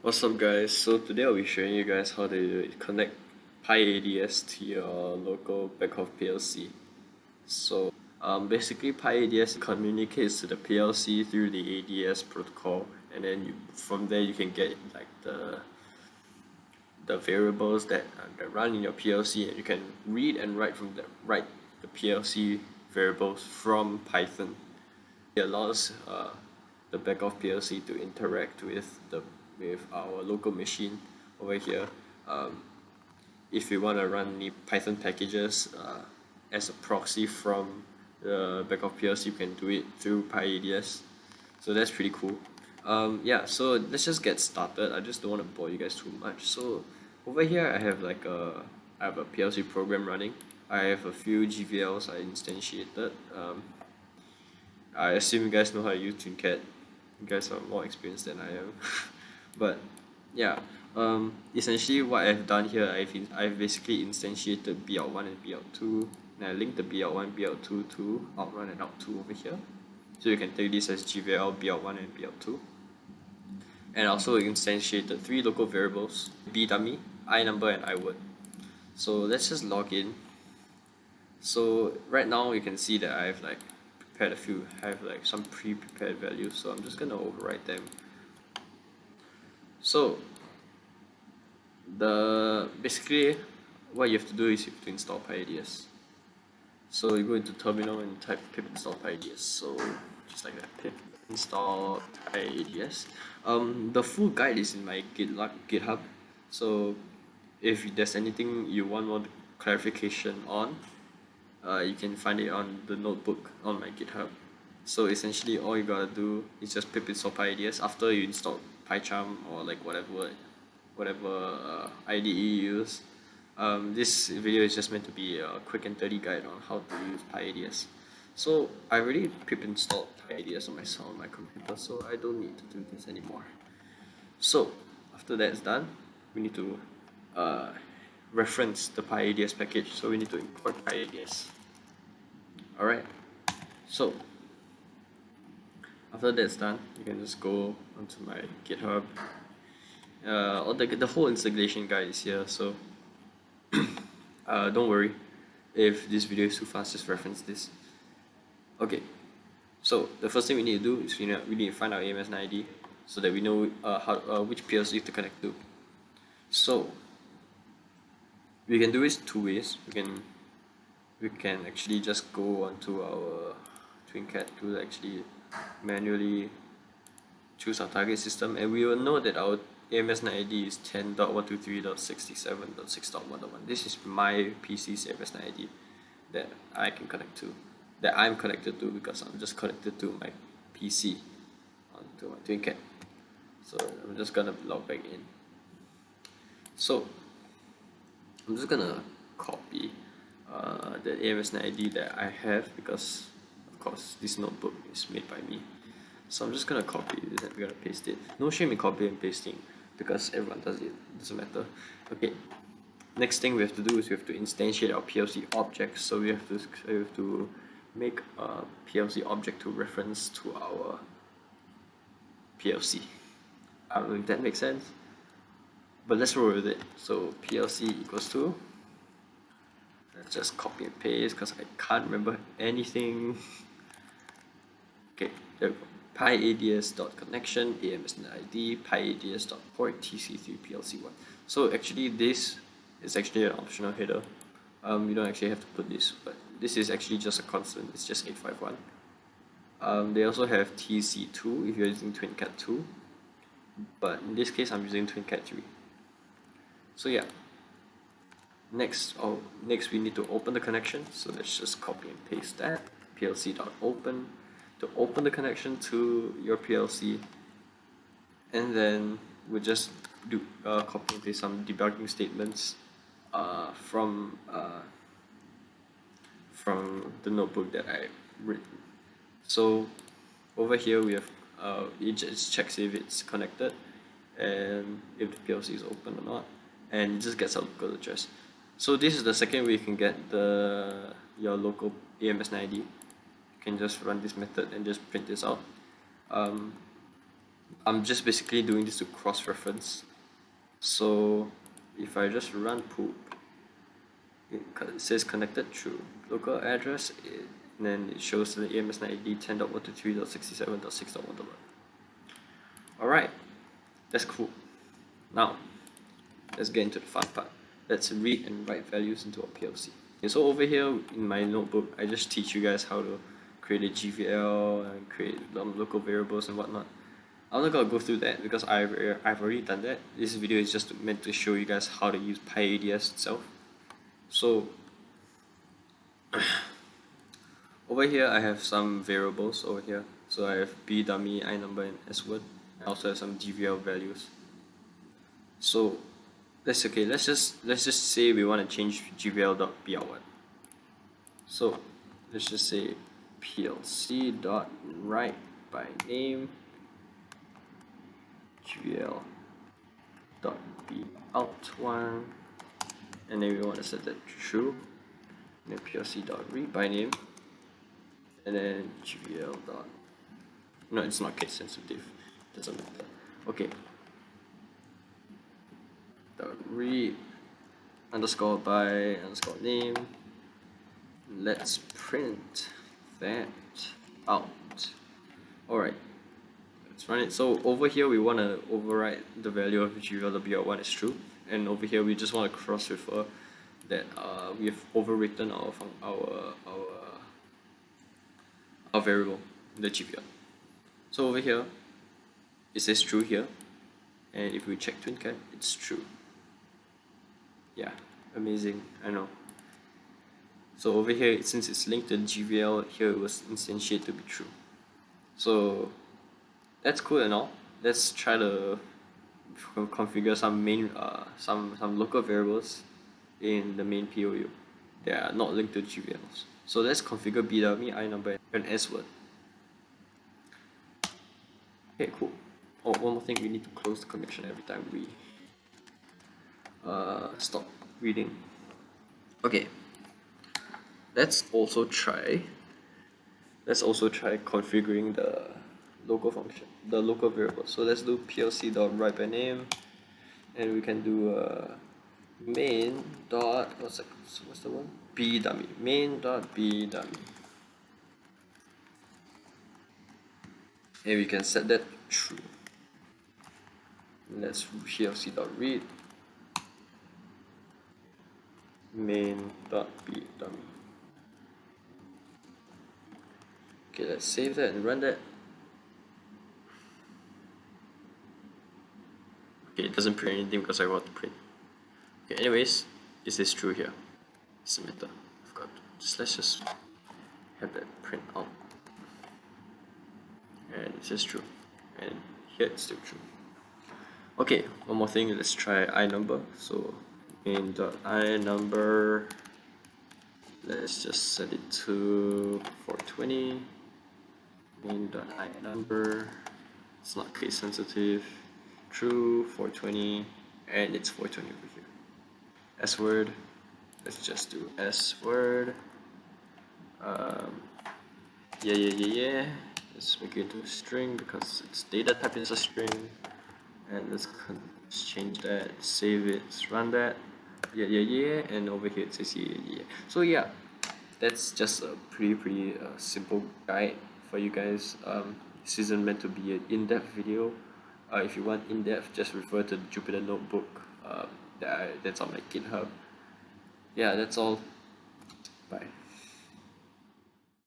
What's up guys? So today I'll be showing you guys how to connect PyADS to your local backup PLC. Basically PyADS communicates to the PLC through the ADS protocol, and then from there you can get like the variables that run in your PLC, and you can read and write the PLC variables from Python. It allows the backup PLC to interact with our local machine over here. If we want to run any Python packages as a proxy from the backup PLC, you can do it through PyADS. So that's pretty cool. Yeah, so let's just get started. I just don't want to bore you guys too much. So over here I have I have a PLC program running. I have a few GVLs I instantiated. I assume you guys know how to use TwinCat. You guys are more experienced than I am. But yeah, essentially what I've done here, I've basically instantiated BL1 and BL2, and I linked the BL1, BL2 to outrun and out2 over here. So you can take this as GVL, BL1 and BL2. And also instantiated three local variables, bdummy, inumber and iword. So let's just log in. So right now you can see that I have prepared I have some pre-prepared values, so I'm just gonna overwrite them. So basically what you have to do is you have to install PyADS. So you go into terminal and type pip install PyADS. So just like that, pip install PyADS. The full guide is in my GitHub. So if there's anything you want more clarification on, you can find it on the notebook on my GitHub. So essentially all you gotta do is just pip install PyADS after you install PyCharm or whatever IDE you use. This video is just meant to be a quick and dirty guide on how to use PyADS. So I already pip installed PyADS on my computer, so I don't need to do this anymore. So after that's done, we need to reference the PyADS package, so we need to import PyADS. Alright, so after that's done, you can just go onto my GitHub. The whole installation guide is here, so don't worry if this video is too fast, just reference this. Okay, so the first thing we need to do is we need to find our AMS ID so that we know which PLC to connect to. So we can do this two ways. We can actually just go onto our TwinCat to actually manually choose our target system, and we will know that our AMS ID is 10.123.67.6.1.1. This is my PC's AMS ID that I'm connected to, because I'm just connected to my PC onto my TwinCat. So I'm just gonna log back in. So I'm just gonna copy the AMS ID that I have, because of course this notebook is made by me. So I'm just gonna copy this and we're gonna paste it. No shame in copy and pasting, because everyone does it, doesn't matter. Okay, next thing we have to do is we have to instantiate our PLC object. So we have to make a PLC object to reference to our PLC. I don't know if that makes sense, but let's roll with it. So PLC equals to, let's just copy and paste because I can't remember anything. Okay, there we go. PyADS.connection, AMS ID, PyADS.port, TC3PLC1. So actually this is actually an optional header. You don't actually have to put this, but this is actually just a constant, it's just 851. They also have TC2 if you're using TwinCat 2, but in this case I'm using TwinCat 3. So yeah, next we need to open the connection, so let's just copy and paste that. PLC.open to open the connection to your PLC, and then we'll just do copy and paste some debugging statements from the notebook that I've written. So over here we have it just checks if it's connected and if the PLC is open or not, and it just gets a local address. So this is the second way you can get your local AMS ID. You can just run this method and just print this out. I'm just basically doing this to cross-reference. So if I just run poop, it says connected through local address, and then it shows the AMSNet ID 10.123.67.6.1. Alright, that's cool. Now, let's get into the fun part. Let's read and write values into a PLC. Okay, so over here in my notebook, I just teach you guys how to create a GVL and create local variables and whatnot. I'm not gonna go through that because I've already done that. This video is just meant to show you guys how to use PyADS itself. So over here I have some variables over here. So I have B dummy, I number, and S word. I also have some GVL values. So that's okay. Let's just say we want to change GVL.br1. So let's just say PLC.write by name GVL.bout1, and then we want to set that true. And then PLC.read by name, and then GVL. No, it's not case sensitive. Doesn't matter. Okay. Read underscore by underscore name. Let's print that out. Alright, let's run it. So over here we want to overwrite the value of GVL.br1 is true, and over here we just want to cross refer that we have overwritten our variable, the GVL. So over here it says true here, and if we check TwinCat, it's true. Yeah, amazing, I know. So over here, since it's linked to GVL, here it was instantiated to be true. So that's cool and all. Let's try to configure some some local variables in the main POU that are not linked to GVLs. So let's configure B dummy, I number, and S word. Okay, cool. Oh, one more thing, we need to close the connection every time we stop reading. Okay, let's also try configuring the local function, the local variable. So let's do plc.write by name, and we can do main dot what's the one, b dummy, main dot b dummy, and we can set that true. And let's plc.read main.bdummy. Okay, let's save that and run that. Okay, it doesn't print anything because I want to print. Okay, anyways, is this true here? Submitter. I've got let's just have that print out. And it says true. And here it's still true. Okay, one more thing, let's try I number. So main.I number, let's just set it to 420. Main.I number, it's not case sensitive, true, 420, and it's 420 over here. S word, let's just do S word. Yeah. Let's make it into a string because its data type is a string. And let's change that, save it, let's run that. Yeah, and over here it says yeah. So yeah, that's just a pretty simple guide for you guys. This isn't meant to be an in-depth video. If you want in-depth, just refer to the Jupyter notebook that's on my GitHub. Yeah, that's all. Bye.